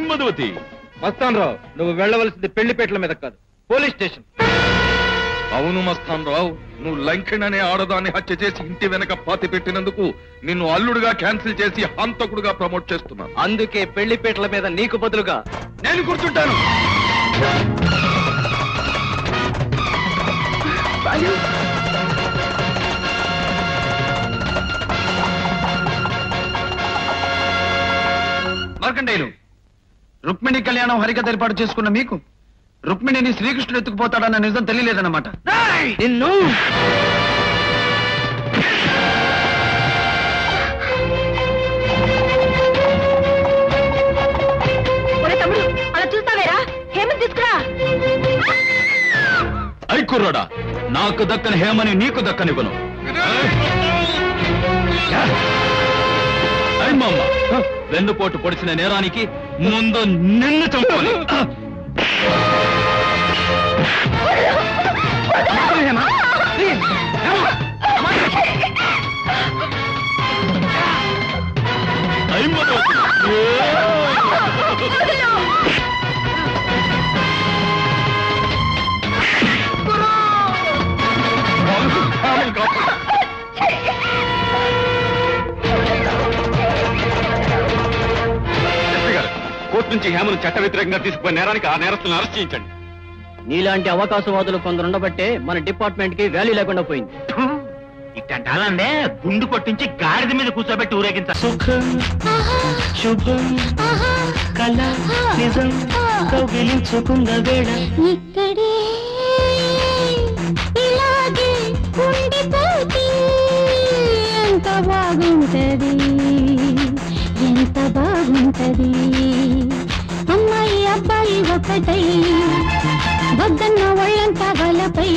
మధువతి. మస్తాన్ రావు, నువ్వు వెళ్ళవలసింది పెళ్లిపేటల మీద కాదు, పోలీస్ స్టేషన్. అవును మస్తాన్ రావు, నువ్వు లంకెన్ అనే ఆడదాన్ని హత్య చేసి ఇంటి వెనక పాతి పెట్టినందుకు నిన్ను అల్లుడుగా క్యాన్సిల్ చేసి హంతకుడుగా ప్రమోట్ చేస్తున్నాను. అందుకే పెళ్లిపేటల మీద నీకు బదులుగా నేను కూర్చుంటాను. మార్కండేయులు, రుక్మిణి కళ్యాణం హరికథ ఏర్పాటు చేసుకున్న మీకు రుక్మిణిని శ్రీకృష్ణుడు ఎత్తుకుపోతాడన్న నిజం తెలియలేదన్నమాట. నిన్ను తమ్ముడు అలా చూస్తావేరా? హేమని తీసుకురా. ఐకుర్రాడా, నాకు దక్కని హేమని నీకు దక్కనివ్వను. అమ్మమ్మ, వెన్నుపోటు పొడిచిన నేరానికి ముందు నిన్ను చంపాలి. కోర్టు నుంచి హేమను చట్ట వ్యతిరేకంగా తీసుకుపోయిన నేరానికి ఆ నేరస్తులను అరెస్ట్ చేయించండి. నీలాంటి అవకాశవాదులు కొందరుండబట్టే మన డిపార్ట్మెంట్ కి వాల్యూ లేకుండా పోయింది. ఇట్టంటాలంటే గుండు కొట్టించి గాడిద మీద కూర్చోబెట్టి ఊరేగించాలి. సుఖం శుభం కళ నిజం కౌగిలించుకున్న వేళ ఇక్కడే ఇలాగే ఉండిపోతే ఎంత బాగుంటది, ఎంత బాగుంటది. అమ్మాయి అబ్బాయి ఒకటై వద్దన్న ఒళ్ళంతా వలపై